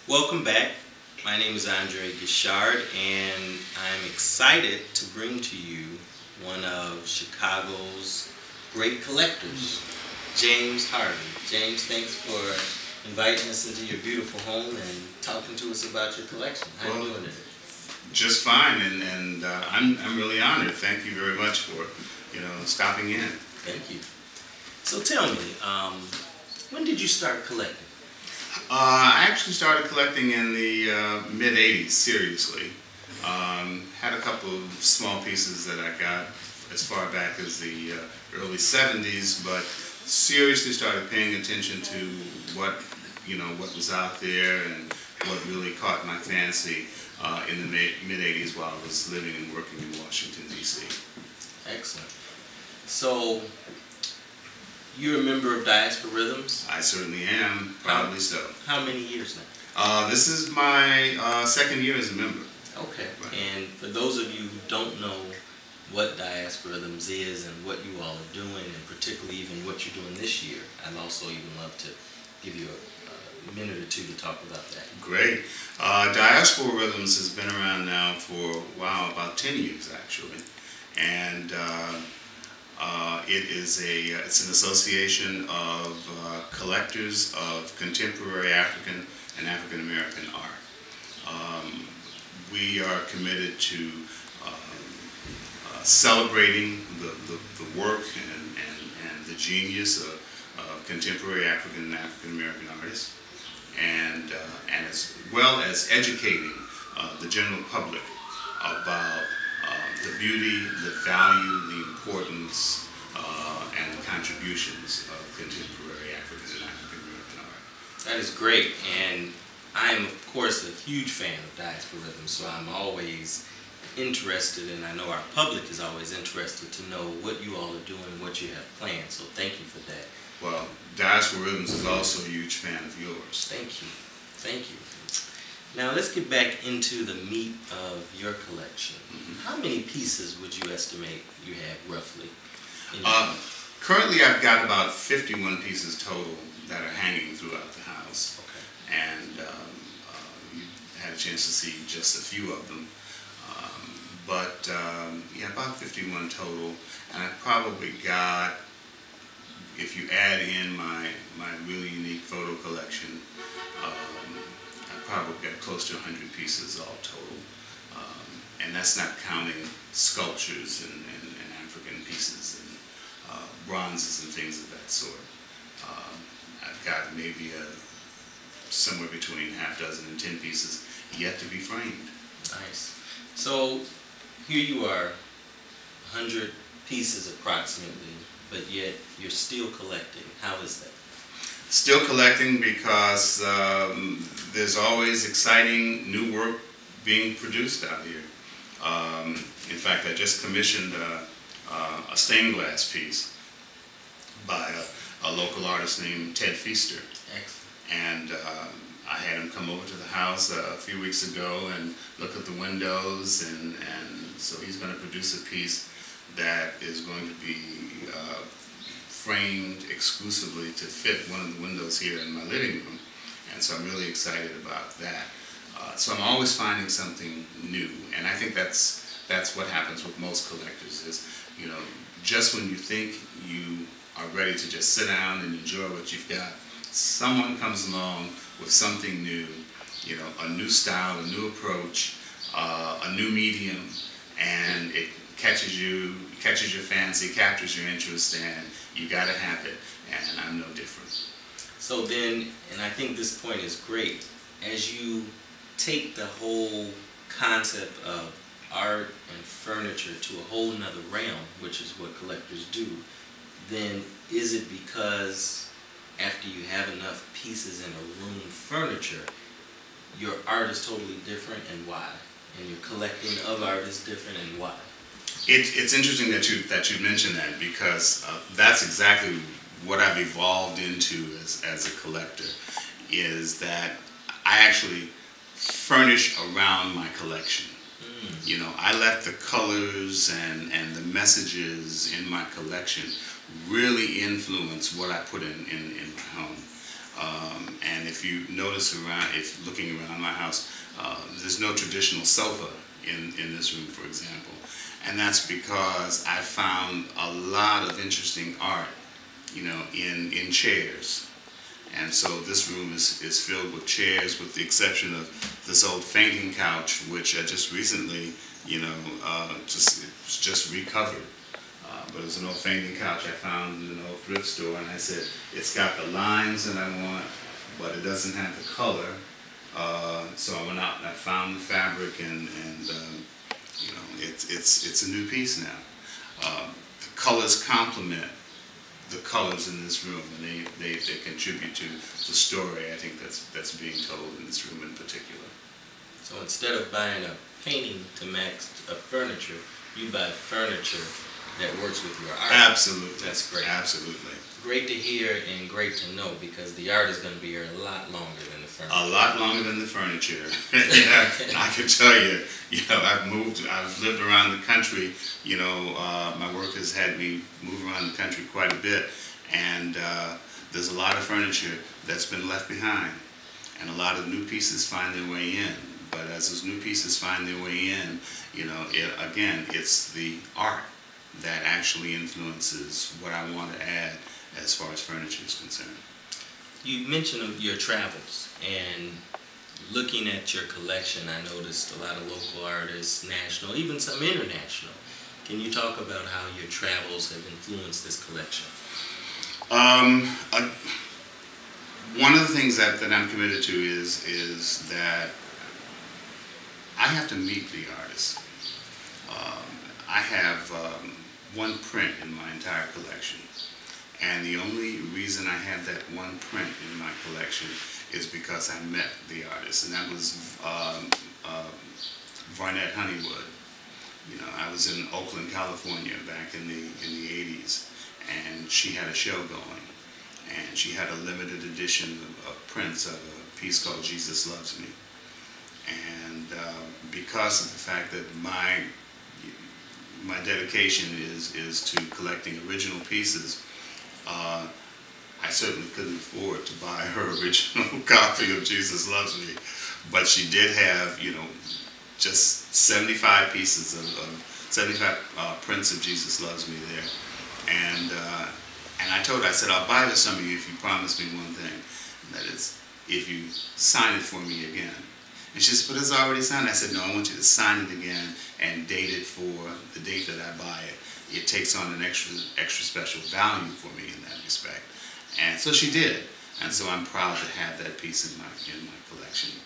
Welcome back. My name is Guichard, and I'm excited to bring to you one of Chicago's great collectors, James Harvey. James, thanks for inviting us into your beautiful home and talking to us about your collection. How are you doing today? Just fine, and I'm really honored. Thank you very much for stopping in. Thank you. So tell me, when did you start collecting? I actually started collecting in the mid-'80s, seriously. Had a couple of small pieces that I got as far back as the early '70s, but seriously started paying attention to what was out there and what really caught my fancy in the mid-'80s while I was living and working in Washington, D.C. Excellent. So, you're a member of Diaspora Rhythms? I certainly am, proudly so. How many years now? This is my second year as a member. Okay. Right. And for those of you who don't know what Diaspora Rhythms is and what you all are doing, and particularly even what you're doing this year, I'd also even love to give you a minute or two to talk about that. Great. Diaspora Rhythms has been around now for, wow, about 10 years actually. And it's an association of collectors of contemporary African and African American art. We are committed to celebrating the work and the genius of contemporary African and African American artists, and as well as educating the general public about the beauty, the value, the importance, and the contributions of contemporary African and African American art. That is great, and I'm of course a huge fan of Diaspora Rhythms, so I'm always interested, and I know our public is always interested to know what you all are doing and what you have planned, so thank you for that. Well, Diaspora Rhythms is also a huge fan of yours. Thank you. Thank you. Now let's get back into the meat of your collection. How many pieces would you estimate you have roughly? Currently I've got about 51 pieces total that are hanging throughout the house. Okay. And you had a chance to see just a few of them. Yeah, about 51 total. And I probably got, if you add in my really unique photo collection, I probably got close to 100 pieces all total. And that's not counting sculptures and African pieces and bronzes and things of that sort. I've got maybe somewhere between half dozen and 10 pieces yet to be framed. Nice. So here you are, 100 pieces approximately, but yet you're still collecting. How is that? Still collecting because there's always exciting new work being produced out here. In fact, I just commissioned a stained glass piece by a local artist named Ted Feaster. Excellent. And I had him come over to the house a few weeks ago and look at the windows, and so he's going to produce a piece that is going to be framed exclusively to fit one of the windows here in my living room, and so I'm really excited about that. So I'm always finding something new, and I think that's what happens with most collectors is, just when you think you are ready to just sit down and enjoy what you've got, someone comes along with something new, a new style, a new approach, a new medium, and it catches your fancy, captures your interest, and you gotta have it, and I'm no different. So then, and I think this point is great, as you take the whole concept of art and furniture to a whole nother realm, which is what collectors do, then is it because after you have enough pieces in a room furniture, your art is totally different, and why? And your collecting of art is different, and why? It's interesting that you mentioned that, because that's exactly what I've evolved into as a collector, is that I actually furnish around my collection. I let the colors and the messages in my collection really influence what I put in my home. And if you notice around, if looking around my house, there's no traditional sofa in this room, for example. And that's because I found a lot of interesting art, you know, in chairs. And so this room is filled with chairs, with the exception of this old fainting couch, which I just recently, you know, just recovered. But it was an old fainting couch I found in an old thrift store, and I said, it's got the lines that I want, but it doesn't have the color. So I went out and I found the fabric, and you know, it's a new piece now. The colors complement the colors in this room, and they contribute to the story, I think, that's being told in this room in particular. So instead of buying a painting to match a furniture, you buy furniture that works with your art. Absolutely. That's great. Absolutely. Great to hear and great to know, because the art is going to be here a lot longer than the furniture. A lot longer than the furniture. Yeah, I can tell you, you know, I've lived around the country, you know, my work has had me move around the country quite a bit, and there's a lot of furniture that's been left behind, and a lot of new pieces find their way in. But as those new pieces find their way in, you know, again, it's the art that actually influences what I want to add as far as furniture is concerned. You mentioned your travels, and looking at your collection, I noticed a lot of local artists, national, even some international. Can you talk about how your travels have influenced this collection? One of the things that I'm committed to is that I have to meet the artist. I have one print in my entire collection, and the only reason I have that one print in my collection is because I met the artist, and that was Varnett Honeywood. You know, I was in Oakland, California back in the 80s, and she had a show going, and she had a limited edition of prints of a piece called Jesus Loves Me. And because of the fact that my dedication is to collecting original pieces, I certainly couldn't afford to buy her original copy of Jesus Loves Me, but she did have, you know, just 75 pieces of 75 prints of Jesus Loves Me there, and I told her, I said, I'll buy this some of you if you promise me one thing, and that is, if you sign it for me again. And she said, but it's already signed. I said, no, I want you to sign it again and date it for the date that I buy it. It takes on an extra special value for me in that respect. And so she did. And so I'm proud to have that piece in my collection.